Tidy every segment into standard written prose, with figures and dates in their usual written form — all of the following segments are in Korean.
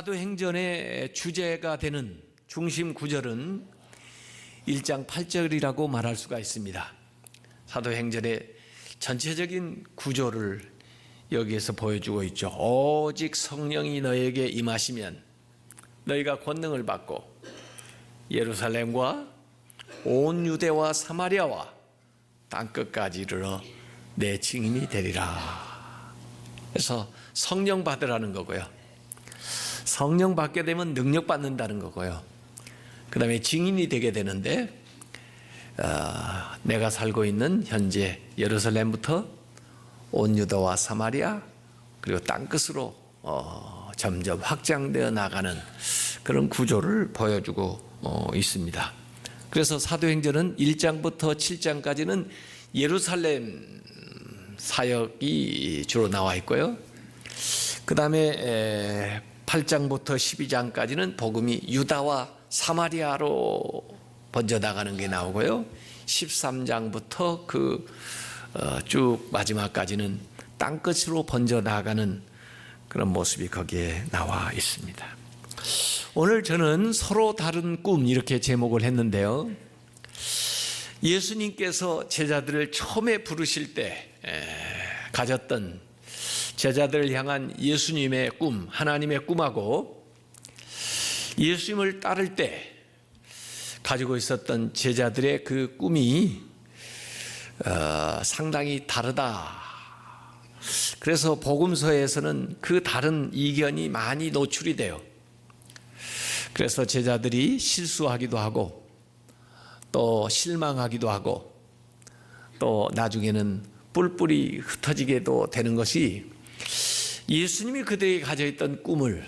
사도행전의 주제가 되는 중심 구절은 1장 8절이라고 말할 수가 있습니다. 사도행전의 전체적인 구조를 여기에서 보여주고 있죠. 오직 성령이 너에게 임하시면 너희가 권능을 받고 예루살렘과 온 유대와 사마리아와 땅끝까지 이르러 내 증인이 되리라. 그래서 성령 받으라는 거고요. 성령 받게 되면 능력 받는다는 거고요. 그 다음에 증인이 되게 되는데 내가 살고 있는 현재 예루살렘부터 온 유다와 사마리아 그리고 땅끝으로 점점 확장되어 나가는 그런 구조를 보여주고 있습니다. 그래서 사도행전은 1장부터 7장까지는 예루살렘 사역이 주로 나와 있고요. 그 다음에 8장부터 12장까지는 복음이 유다와 사마리아로 번져나가는 게 나오고요. 13장부터 쭉 마지막까지는 땅끝으로 번져나가는 그런 모습이 거기에 나와 있습니다. 오늘 저는 서로 다른 꿈 이렇게 제목을 했는데요. 예수님께서 제자들을 처음에 부르실 때 가졌던 제자들을 향한 예수님의 꿈, 하나님의 꿈하고 예수님을 따를 때 가지고 있었던 제자들의 그 꿈이 상당히 다르다. 그래서 복음서에서는 그 다른 이견이 많이 노출이 돼요. 그래서 제자들이 실수하기도 하고 또 실망하기도 하고 또 나중에는 뿔뿔이 흩어지게도 되는 것이 예수님이 그들에게 가져있던 꿈을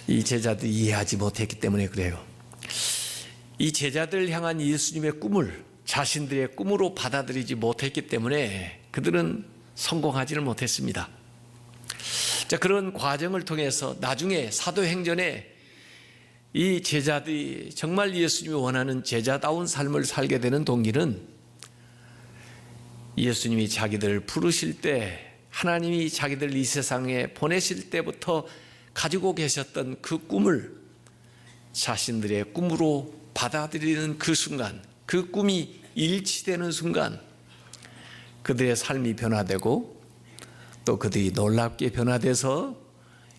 이 제자들이 이해하지 못했기 때문에 그래요. 이 제자들을 향한 예수님의 꿈을 자신들의 꿈으로 받아들이지 못했기 때문에 그들은 성공하지를 못했습니다. 자, 그런 과정을 통해서 나중에 사도행전에 이 제자들이 정말 예수님이 원하는 제자다운 삶을 살게 되는 동기는 예수님이 자기들을 부르실 때 하나님이 자기들 이 세상에 보내실 때부터 가지고 계셨던 그 꿈을 자신들의 꿈으로 받아들이는 그 순간, 그 꿈이 일치되는 순간 그들의 삶이 변화되고 또 그들이 놀랍게 변화돼서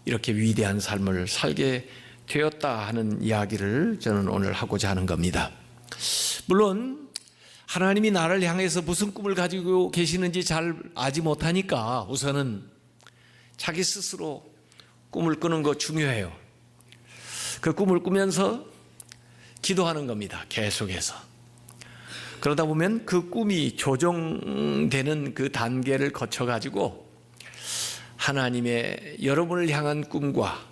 이렇게 위대한 삶을 살게 되었다 하는 이야기를 저는 오늘 하고자 하는 겁니다. 물론 하나님이 나를 향해서 무슨 꿈을 가지고 계시는지 잘 알지 못하니까 우선은 자기 스스로 꿈을 꾸는 거 중요해요. 그 꿈을 꾸면서 기도하는 겁니다. 계속해서. 그러다 보면 그 꿈이 조정되는 그 단계를 거쳐가지고 하나님의 여러분을 향한 꿈과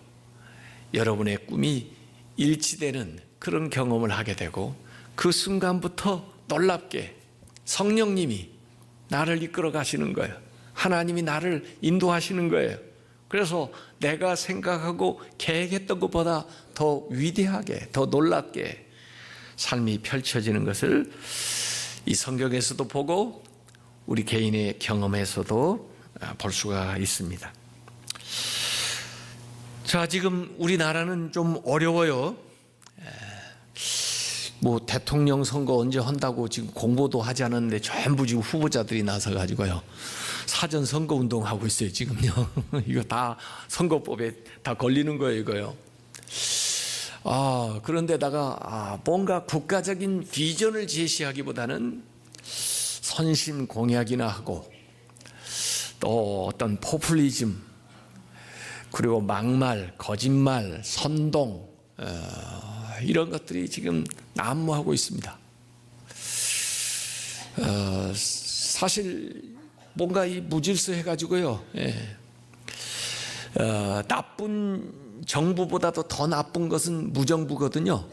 여러분의 꿈이 일치되는 그런 경험을 하게 되고 그 순간부터 놀랍게 성령님이 나를 이끌어 가시는 거예요. 하나님이 나를 인도하시는 거예요. 그래서 내가 생각하고 계획했던 것보다 더 위대하게, 더 놀랍게 삶이 펼쳐지는 것을 이 성경에서도 보고 우리 개인의 경험에서도 볼 수가 있습니다. 자, 지금 우리나라는 좀 어려워요. 뭐 대통령 선거 언제 한다고 지금 공보도 하지 않았는데 전부 지금 후보자들이 나서 가지고요 사전 선거 운동하고 있어요 지금요. 이거 다 선거법에 다 걸리는 거예요 이거요. 그런데다가 뭔가 국가적인 비전을 제시하기보다는 선심 공약이나 하고 또 어떤 포퓰리즘 그리고 막말, 거짓말, 선동 이런 것들이 지금 난무하고 있습니다. 사실 뭔가 이 무질서 해가지고요. 나쁜 정부보다도 더 나쁜 것은 무정부거든요.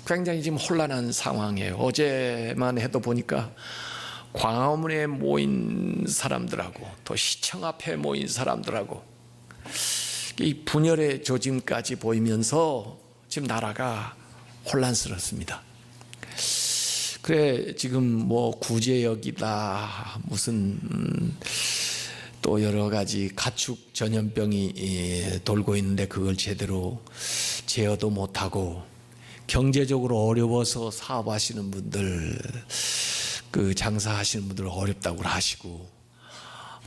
굉장히 지금 혼란한 상황이에요. 어제만 해도 보니까 광화문에 모인 사람들하고 또 시청 앞에 모인 사람들하고 이 분열의 조짐까지 보이면서 지금 나라가 혼란스럽습니다. 그래 지금 뭐 구제역이다 무슨 또 여러 가지 가축 전염병이 돌고 있는데 그걸 제대로 제어도 못하고 경제적으로 어려워서 사업하시는 분들, 그 장사하시는 분들 어렵다고 하시고,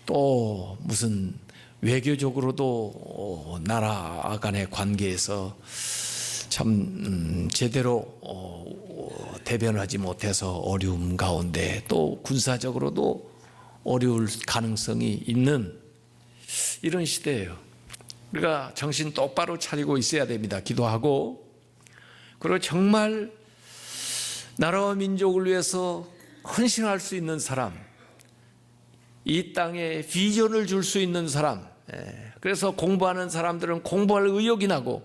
또 무슨 외교적으로도 나라 간의 관계에서 참 제대로 대변하지 못해서 어려움 가운데, 또 군사적으로도 어려울 가능성이 있는 이런 시대예요. 우리가 정신 똑바로 차리고 있어야 됩니다. 기도하고, 그리고 정말 나라와 민족을 위해서 헌신할 수 있는 사람, 이 땅에 비전을 줄 수 있는 사람, 그래서 공부하는 사람들은 공부할 의욕이 나고,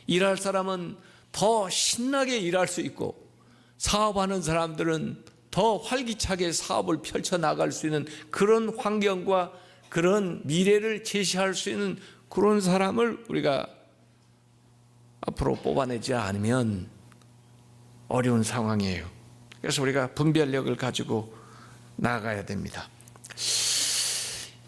일할 사람은 더 신나게 일할 수 있고, 사업하는 사람들은 더 활기차게 사업을 펼쳐나갈 수 있는 그런 환경과 그런 미래를 제시할 수 있는 그런 사람을 우리가 앞으로 뽑아내지 않으면 어려운 상황이에요. 그래서 우리가 분별력을 가지고 나아가야 됩니다.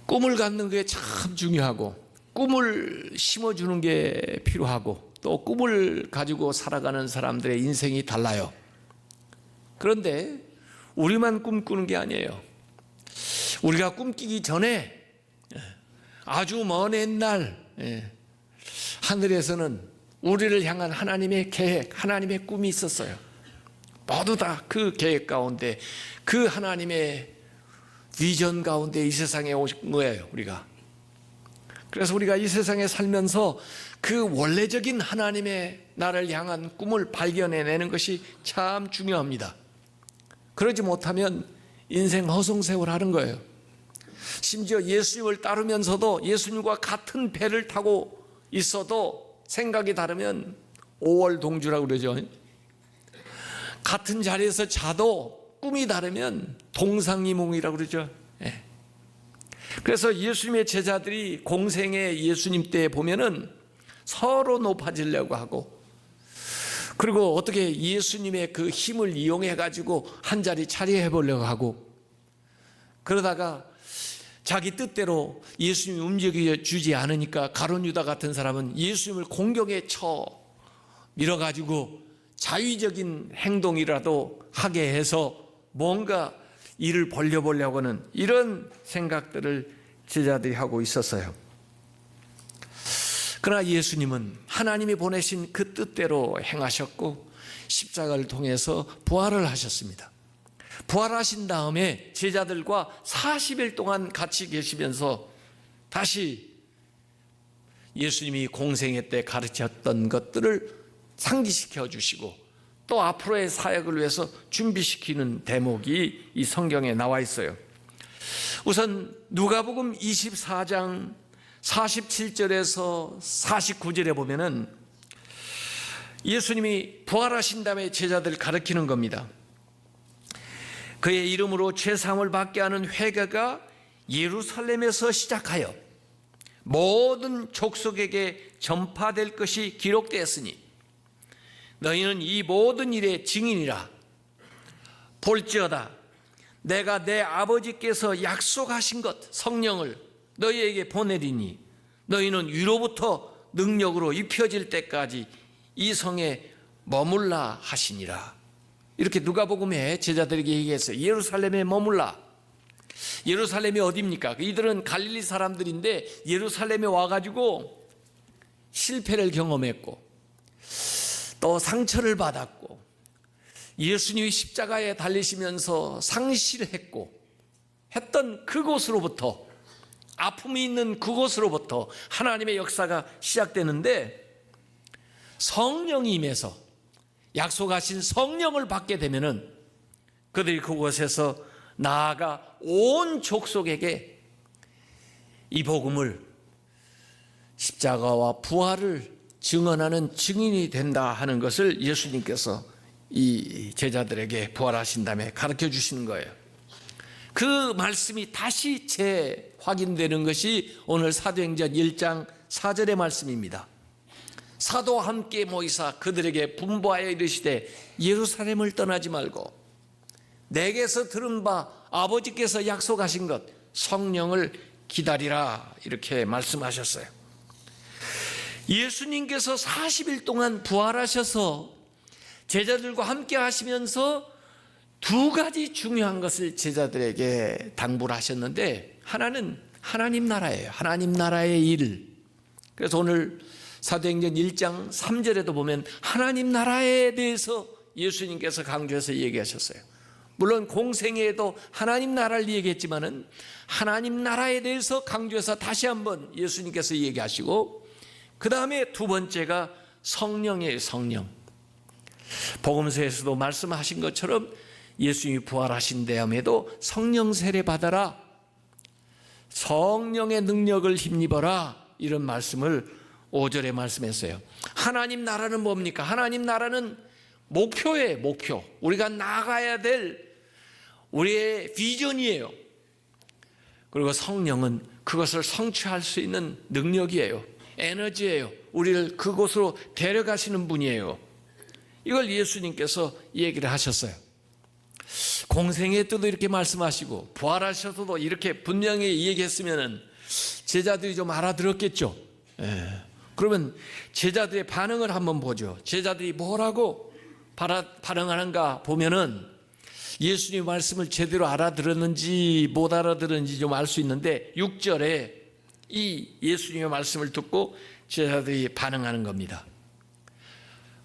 꿈을 갖는 게 참 중요하고, 꿈을 심어주는 게 필요하고, 또 꿈을 가지고 살아가는 사람들의 인생이 달라요. 그런데 우리만 꿈꾸는 게 아니에요. 우리가 꿈꾸기 전에 아주 먼 옛날 하늘에서는 우리를 향한 하나님의 계획, 하나님의 꿈이 있었어요. 모두 다 그 계획 가운데, 그 하나님의 비전 가운데 이 세상에 오신 거예요, 우리가. 그래서 우리가 이 세상에 살면서 그 원래적인 하나님의 나를 향한 꿈을 발견해내는 것이 참 중요합니다. 그러지 못하면 인생 허송세월 하는 거예요. 심지어 예수님을 따르면서도 예수님과 같은 배를 타고 있어도 생각이 다르면 오월동주라고 그러죠. 같은 자리에서 자도 꿈이 다르면 동상이몽이라고 그러죠. 그래서 예수님의 제자들이 공생의 예수님 때 보면은 서로 높아지려고 하고, 그리고 어떻게 예수님의 그 힘을 이용해 가지고 한 자리 차리해 보려고 하고, 그러다가 자기 뜻대로 예수님이 움직여 주지 않으니까 가룟 유다 같은 사람은 예수님을 공경에 쳐 밀어 가지고 자위적인 행동이라도 하게 해서 뭔가 일을 벌려보려고 하는 이런 생각들을 제자들이 하고 있었어요. 그러나 예수님은 하나님이 보내신 그 뜻대로 행하셨고, 십자가를 통해서 부활을 하셨습니다. 부활하신 다음에 제자들과 40일 동안 같이 계시면서 다시 예수님이 공생애 때 가르쳤던 것들을 상기시켜 주시고, 또 앞으로의 사역을 위해서 준비시키는 대목이 이 성경에 나와 있어요. 우선 누가복음 24장 47절에서 49절에 보면은 예수님이 부활하신 다음에 제자들을 가르치는 겁니다. 그의 이름으로 죄사함을 받게 하는 회개가 예루살렘에서 시작하여 모든 족속에게 전파될 것이 기록되었으니 너희는 이 모든 일의 증인이라. 볼지어다 내가 내 아버지께서 약속하신 것 성령을 너희에게 보내리니 너희는 위로부터 능력으로 입혀질 때까지 이 성에 머물라 하시니라. 이렇게 누가복음에 제자들에게 얘기했어요. 예루살렘에 머물라. 예루살렘이 어디입니까? 이들은 갈릴리 사람들인데 예루살렘에 와가지고 실패를 경험했고, 또 상처를 받았고, 예수님이 십자가에 달리시면서 상실했고 했던 그곳으로부터, 아픔이 있는 그곳으로부터 하나님의 역사가 시작되는데, 성령이 임해서 약속하신 성령을 받게 되면은 그들이 그곳에서 나아가 온 족속에게 이 복음을, 십자가와 부활을 증언하는 증인이 된다 하는 것을 예수님께서 이 제자들에게 부활하신 다음에 가르쳐 주시는 거예요. 그 말씀이 다시 재확인되는 것이 오늘 사도행전 1장 4절의 말씀입니다. 사도와 함께 모이사 그들에게 분부하여 이르시되 예루살렘을 떠나지 말고 내게서 들은 바 아버지께서 약속하신 것 성령을 기다리라 이렇게 말씀하셨어요. 예수님께서 40일 동안 부활하셔서 제자들과 함께 하시면서 두 가지 중요한 것을 제자들에게 당부를 하셨는데, 하나는 하나님 나라예요. 하나님 나라의 일. 그래서 오늘 사도행전 1장 3절에도 보면 하나님 나라에 대해서 예수님께서 강조해서 얘기하셨어요. 물론 공생애에도 하나님 나라를 얘기했지만은 하나님 나라에 대해서 강조해서 다시 한번 예수님께서 얘기하시고, 그 다음에 두 번째가 성령이에요. 성령. 복음서에서도 말씀하신 것처럼 예수님이 부활하신 다음에도 성령 세례 받아라, 성령의 능력을 힘입어라, 이런 말씀을 5절에 말씀했어요. 하나님 나라는 뭡니까? 하나님 나라는 목표예요. 목표. 우리가 나가야 될 우리의 비전이에요. 그리고 성령은 그것을 성취할 수 있는 능력이에요. 에너지예요. 우리를 그곳으로 데려가시는 분이에요. 이걸 예수님께서 얘기를 하셨어요. 공생애 때도 이렇게 말씀하시고 부활하셔서도 이렇게 분명히 얘기했으면 제자들이 좀 알아들었겠죠. 그러면 제자들의 반응을 한번 보죠. 제자들이 뭐라고 반응하는가 보면은 예수님 말씀을 제대로 알아들었는지 못 알아들었는지 좀 알 수 있는데, 6절에 이 예수님의 말씀을 듣고 제자들이 반응하는 겁니다.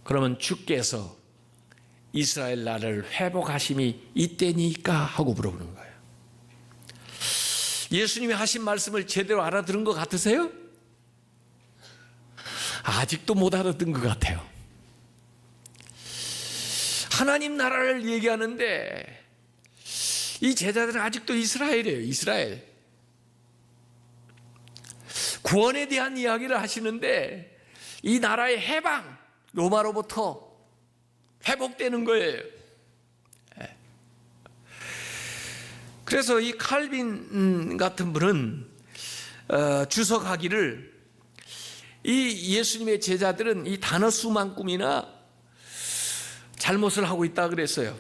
그러면 주께서 이스라엘 나라를 회복하심이 이때니까 하고 물어보는 거예요. 예수님이 하신 말씀을 제대로 알아들은 것 같으세요? 아직도 못 알아듣은 것 같아요. 하나님 나라를 얘기하는데 이 제자들은 아직도 이스라엘이에요. 이스라엘. 구원에 대한 이야기를 하시는데 이 나라의 해방, 로마로부터 회복되는 거예요. 그래서 이 칼빈 같은 분은 주석하기를, 이 예수님의 제자들은 이 단어 수만큼이나 잘못을 하고 있다 그랬어요.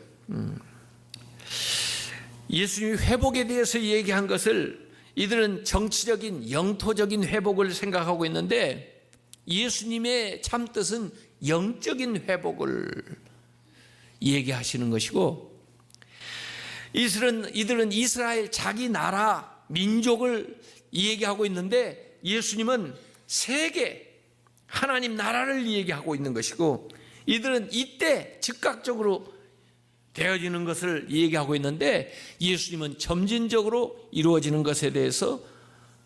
예수님이 회복에 대해서 얘기한 것을 이들은 정치적인 영토적인 회복을 생각하고 있는데, 예수님의 참뜻은 영적인 회복을 얘기하시는 것이고, 이들은 이스라엘 자기 나라 민족을 얘기하고 있는데 예수님은 세계 하나님 나라를 얘기하고 있는 것이고, 이들은 이때 즉각적으로 되어지는 것을 얘기하고 있는데 예수님은 점진적으로 이루어지는 것에 대해서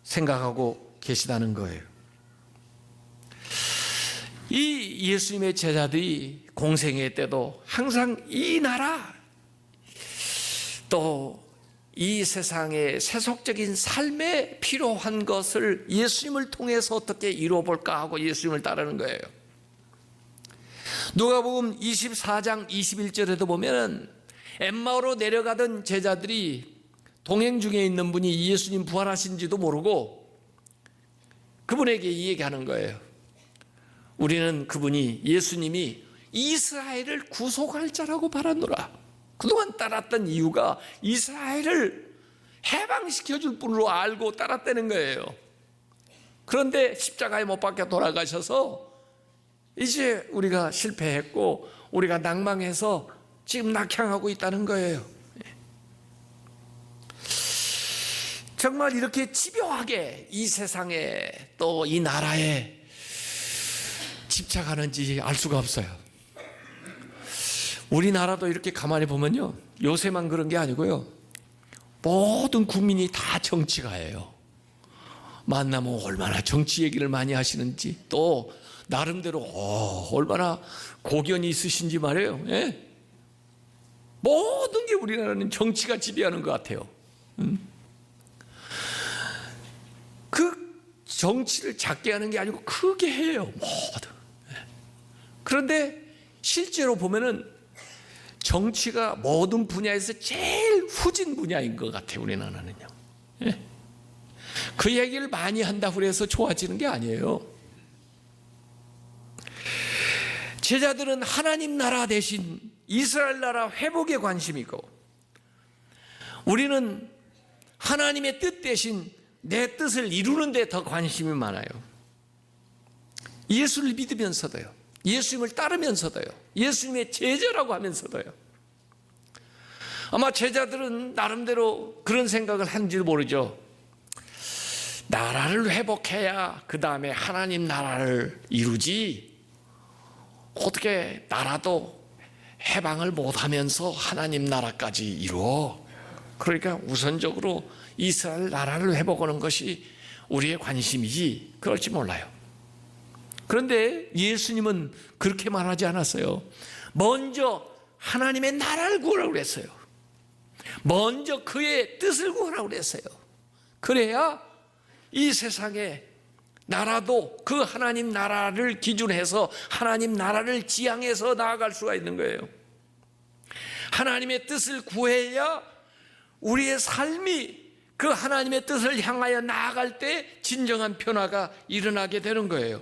생각하고 계시다는 거예요. 이 예수님의 제자들이 공생애 때도 항상 이 나라, 또 이 세상의 세속적인 삶에 필요한 것을 예수님을 통해서 어떻게 이루어볼까 하고 예수님을 따르는 거예요. 누가복음 24장 21절에도 보면 엠마오로 내려가던 제자들이 동행 중에 있는 분이 예수님 부활하신지도 모르고 그분에게 이 얘기하는 거예요. 우리는 그분이, 예수님이 이스라엘을 구속할 자라고 바라노라. 그동안 따랐던 이유가 이스라엘을 해방시켜 줄 분으로 알고 따랐다는 거예요. 그런데 십자가에 못 박혀 돌아가셔서 이제 우리가 실패했고 우리가 낭망해서 지금 낙향하고 있다는 거예요. 정말 이렇게 집요하게 이 세상에 또 이 나라에 집착하는지 알 수가 없어요. 우리나라도 이렇게 가만히 보면요, 요새만 그런 게 아니고요, 모든 국민이 다 정치가예요. 만나면 얼마나 정치 얘기를 많이 하시는지, 또 나름대로 얼마나 고견이 있으신지 말이에요. 예? 모든 게 우리나라는 정치가 지배하는 것 같아요. 그 정치를 작게 하는 게 아니고 크게 해요, 모두. 그런데 실제로 보면은 정치가 모든 분야에서 제일 후진 분야인 것 같아요, 우리나라는요. 예? 그 얘기를 많이 한다고 해서 좋아지는 게 아니에요. 제자들은 하나님 나라 대신 이스라엘 나라 회복에 관심이 있고, 우리는 하나님의 뜻 대신 내 뜻을 이루는 데 더 관심이 많아요. 예수를 믿으면서도요, 예수님을 따르면서도요, 예수님의 제자라고 하면서도요. 아마 제자들은 나름대로 그런 생각을 하는지도 모르죠. 나라를 회복해야 그 다음에 하나님 나라를 이루지, 어떻게 나라도 해방을 못하면서 하나님 나라까지 이루어. 그러니까 우선적으로 이스라엘 나라를 회복하는 것이 우리의 관심이지, 그럴지 몰라요. 그런데 예수님은 그렇게 말하지 않았어요. 먼저 하나님의 나라를 구하라고 그랬어요. 먼저 그의 뜻을 구하라고 그랬어요. 그래야 이 세상에 나라도 그 하나님 나라를 기준해서 하나님 나라를 지향해서 나아갈 수가 있는 거예요. 하나님의 뜻을 구해야 우리의 삶이 그 하나님의 뜻을 향하여 나아갈 때 진정한 변화가 일어나게 되는 거예요.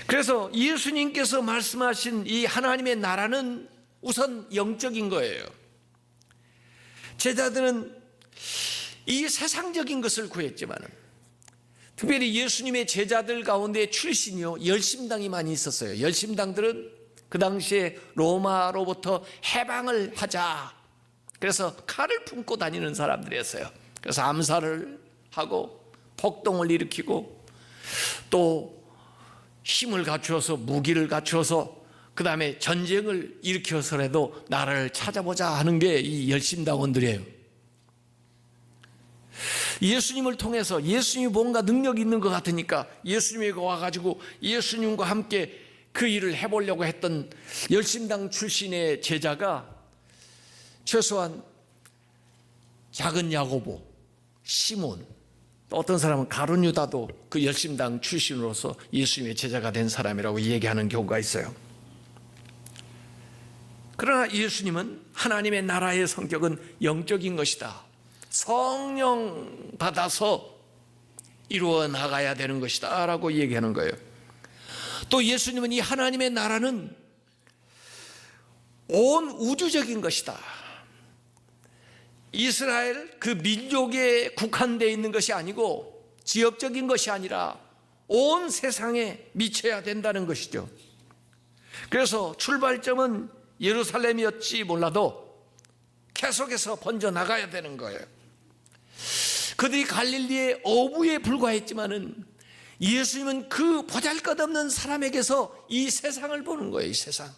그래서 예수님께서 말씀하신 이 하나님의 나라는 우선 영적인 거예요. 제자들은 이 세상적인 것을 구했지만, 특별히 예수님의 제자들 가운데 출신이요, 열심당이 많이 있었어요. 열심당들은 그 당시에 로마로부터 해방을 하자, 그래서 칼을 품고 다니는 사람들이었어요. 그래서 암살을 하고 폭동을 일으키고 또 힘을 갖추어서, 무기를 갖추어서 그 다음에 전쟁을 일으켜서라도 나라를 찾아보자 하는 게 이 열심당원들이에요. 예수님을 통해서 예수님이 뭔가 능력이 있는 것 같으니까 예수님에게 와가지고 예수님과 함께 그 일을 해보려고 했던 열심당 출신의 제자가 최소한 작은 야고보, 시몬, 또 어떤 사람은 가룟 유다도 그 열심당 출신으로서 예수님의 제자가 된 사람이라고 얘기하는 경우가 있어요. 그러나 예수님은 하나님의 나라의 성격은 영적인 것이다, 성령 받아서 이루어 나가야 되는 것이다 라고 얘기하는 거예요. 또 예수님은 이 하나님의 나라는 온 우주적인 것이다, 이스라엘 그 민족에 국한되어 있는 것이 아니고 지역적인 것이 아니라 온 세상에 미쳐야 된다는 것이죠. 그래서 출발점은 예루살렘이었지 몰라도 계속해서 번져나가야 되는 거예요. 그들이 갈릴리의 어부에 불과했지만은 예수님은 그 보잘것없는 사람에게서 이 세상을 보는 거예요, 이 세상.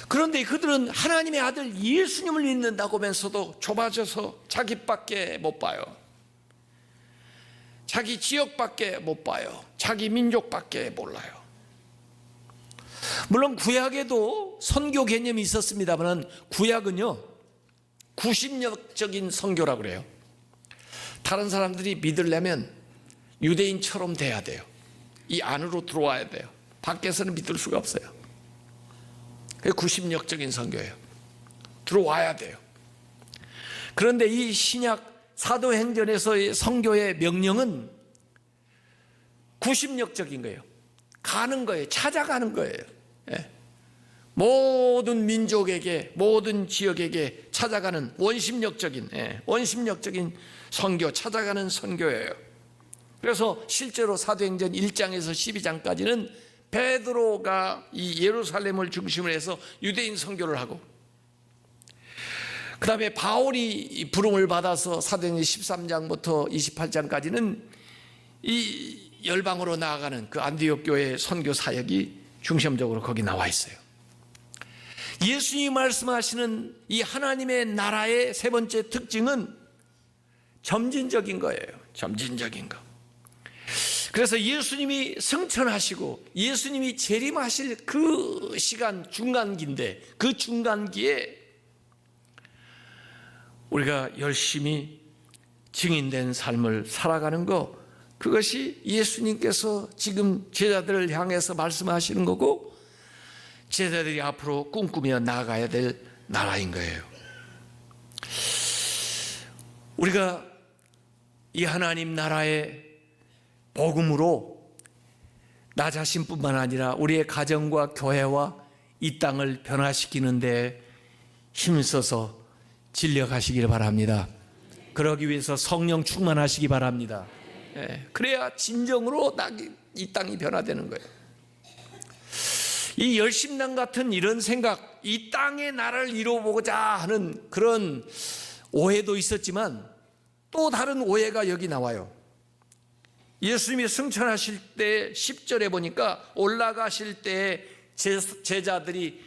그런데 그들은 하나님의 아들 예수님을 믿는다고 하면서도 좁아져서 자기밖에 못 봐요. 자기 지역밖에 못 봐요. 자기 민족밖에 몰라요. 물론 구약에도 선교 개념이 있었습니다만 구약은요, 구심력적인 선교라고 그래요. 다른 사람들이 믿으려면 유대인처럼 돼야 돼요. 이 안으로 들어와야 돼요. 밖에서는 믿을 수가 없어요. 그게 구심력적인 선교예요. 들어와야 돼요. 그런데 이 신약 사도행전에서의 선교의 명령은 구심력적인 거예요. 가는 거예요. 찾아가는 거예요. 예. 모든 민족에게, 모든 지역에게 찾아가는 원심력적인, 원심력적인 선교, 찾아가는 선교예요. 그래서 실제로 사도행전 1장에서 12장까지는 베드로가 이 예루살렘을 중심으로 해서 유대인 선교를 하고, 그 다음에 바울이 부름을 받아서 사도행전 13장부터 28장까지는 이 열방으로 나아가는 그 안디옥 교회 선교 사역이 중심적으로 거기 나와 있어요. 예수님이 말씀하시는 이 하나님의 나라의 세 번째 특징은 점진적인 거예요. 점진적인 거. 그래서 예수님이 승천하시고 예수님이 재림하실 그 시간 중간기인데, 그 중간기에 우리가 열심히 증인된 삶을 살아가는 거, 그것이 예수님께서 지금 제자들을 향해서 말씀하시는 거고, 제자들이 앞으로 꿈꾸며 나아가야 될 나라인 거예요. 우리가 이 하나님 나라의 복음으로 나 자신뿐만 아니라 우리의 가정과 교회와 이 땅을 변화시키는 데 힘써서 진력하시길 바랍니다. 그러기 위해서 성령 충만하시기 바랍니다. 그래야 진정으로 이 땅이 변화되는 거예요. 이 열심당 같은 이런 생각, 이 땅의 나라를 이루어보고자 하는 그런 오해도 있었지만 또 다른 오해가 여기 나와요. 예수님이 승천하실 때 10절에 보니까 올라가실 때 제자들이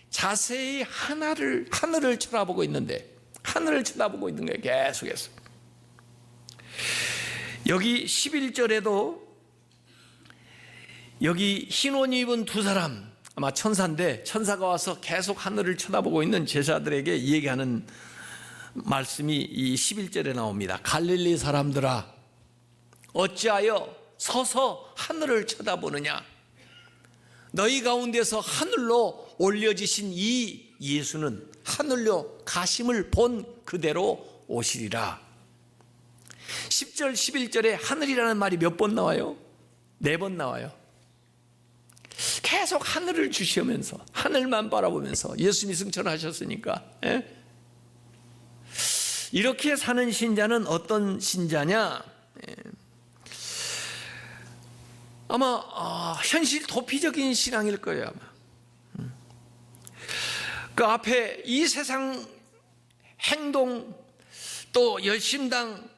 자세히 하늘을 쳐다보고 있는데, 하늘을 쳐다보고 있는 거예요. 계속해서. 여기 11절에도 여기 흰 옷 입은 두 사람, 아마 천사인데, 천사가 와서 계속 하늘을 쳐다보고 있는 제자들에게 얘기하는 말씀이 이 11절에 나옵니다. 갈릴리 사람들아, 어찌하여 서서 하늘을 쳐다보느냐? 너희 가운데서 하늘로 올려지신 이 예수는 하늘로 가심을 본 그대로 오시리라. 10절 11절에 하늘이라는 말이 몇 번 나와요? 4번 나와요. 계속 하늘을 주시면서, 하늘만 바라보면서, 예수님이 승천하셨으니까. 이렇게 사는 신자는 어떤 신자냐? 아마 현실 도피적인 신앙일 거예요. 아마 그 앞에 이 세상 행동, 또 열심당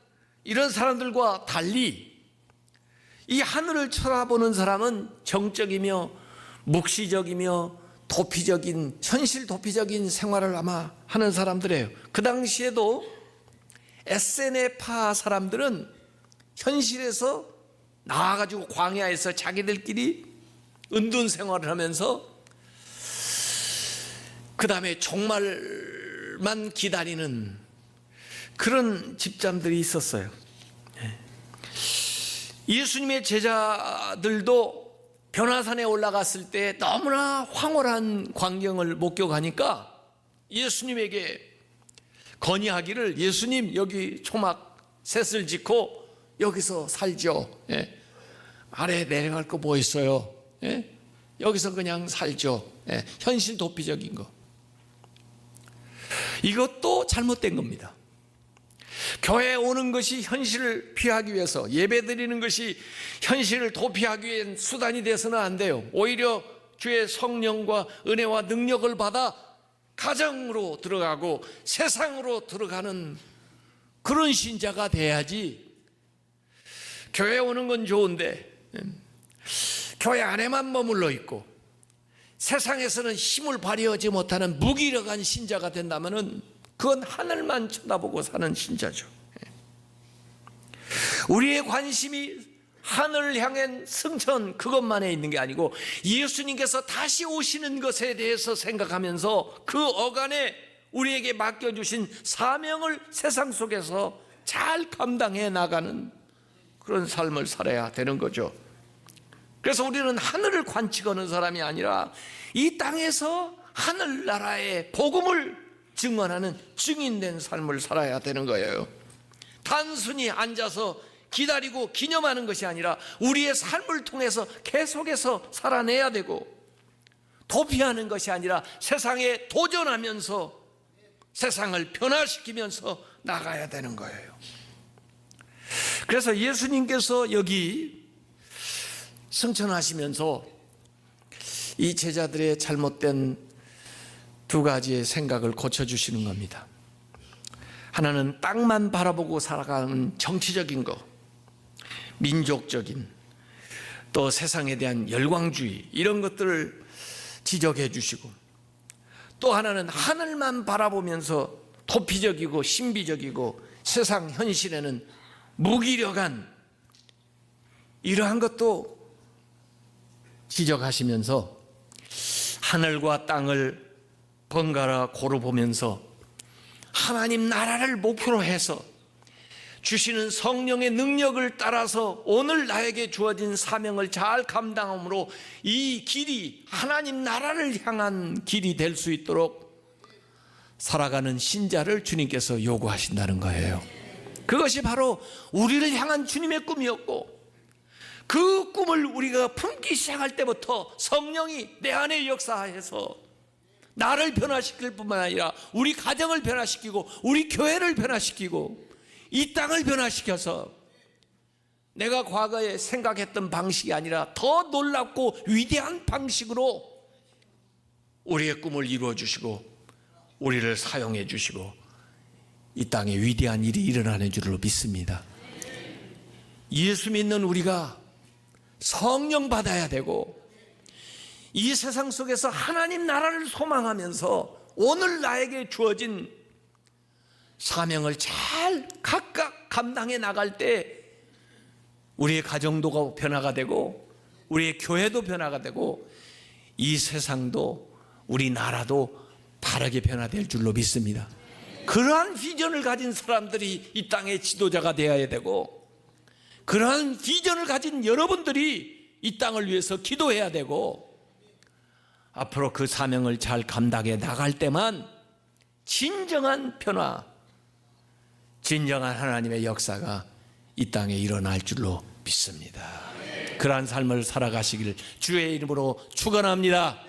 이런 사람들과 달리 이 하늘을 쳐다보는 사람은 정적이며 묵시적이며 도피적인, 현실 도피적인 생활을 아마 하는 사람들이에요. 그 당시에도 에세네파 사람들은 현실에서 나와가지고 광야에서 자기들끼리 은둔 생활을 하면서 그 다음에 종말만 기다리는 그런 집단들이 있었어요. 예수님의 제자들도 변화산에 올라갔을 때 너무나 황홀한 광경을 목격하니까 예수님에게 건의하기를, 예수님 여기 초막 셋을 짓고 여기서 살죠. 아래 내려갈 거 뭐 있어요? 여기서 그냥 살죠. 현실 도피적인 거. 이것도 잘못된 겁니다. 교회에 오는 것이 현실을 피하기 위해서, 예배 드리는 것이 현실을 도피하기 위한 수단이 돼서는 안 돼요. 오히려 주의 성령과 은혜와 능력을 받아 가정으로 들어가고 세상으로 들어가는 그런 신자가 돼야지. 교회 오는 건 좋은데 교회 안에만 머물러 있고 세상에서는 힘을 발휘하지 못하는 무기력한 신자가 된다면 그건 하늘만 쳐다보고 사는 신자죠. 우리의 관심이 하늘을 향한 승천 그것만에 있는 게 아니고 예수님께서 다시 오시는 것에 대해서 생각하면서 그 어간에 우리에게 맡겨주신 사명을 세상 속에서 잘 감당해 나가는 그런 삶을 살아야 되는 거죠. 그래서 우리는 하늘을 관측하는 사람이 아니라 이 땅에서 하늘나라의 복음을 증언하는 증인된 삶을 살아야 되는 거예요. 단순히 앉아서 기다리고 기념하는 것이 아니라 우리의 삶을 통해서 계속해서 살아내야 되고, 도피하는 것이 아니라 세상에 도전하면서 세상을 변화시키면서 나가야 되는 거예요. 그래서 예수님께서 여기 승천하시면서 이 제자들의 잘못된 두 가지의 생각을 고쳐주시는 겁니다. 하나는 땅만 바라보고 살아가는 정치적인 거, 민족적인, 또 세상에 대한 열광주의, 이런 것들을 지적해 주시고, 또 하나는 하늘만 바라보면서 도피적이고 신비적이고 세상 현실에는 무기력한 이러한 것도 지적하시면서 하늘과 땅을 번갈아 고루 보면서 하나님 나라를 목표로 해서 주시는 성령의 능력을 따라서 오늘 나에게 주어진 사명을 잘 감당함으로 이 길이 하나님 나라를 향한 길이 될 수 있도록 살아가는 신자를 주님께서 요구하신다는 거예요. 그것이 바로 우리를 향한 주님의 꿈이었고, 그 꿈을 우리가 품기 시작할 때부터 성령이 내 안에 역사해서 나를 변화시킬 뿐만 아니라 우리 가정을 변화시키고 우리 교회를 변화시키고 이 땅을 변화시켜서 내가 과거에 생각했던 방식이 아니라 더 놀랍고 위대한 방식으로 우리의 꿈을 이루어 주시고 우리를 사용해 주시고 이 땅에 위대한 일이 일어나는 줄로 믿습니다. 예수 믿는 우리가 성령 받아야 되고 이 세상 속에서 하나님 나라를 소망하면서 오늘 나에게 주어진 사명을 잘 각각 감당해 나갈 때 우리의 가정도 변화가 되고 우리의 교회도 변화가 되고 이 세상도 우리나라도 바르게 변화될 줄로 믿습니다. 그러한 비전을 가진 사람들이 이 땅의 지도자가 되어야 되고 그러한 비전을 가진 여러분들이 이 땅을 위해서 기도해야 되고 앞으로 그 사명을 잘 감당해 나갈 때만 진정한 변화, 진정한 하나님의 역사가 이 땅에 일어날 줄로 믿습니다. 그러한 삶을 살아가시길 주의 이름으로 축원합니다.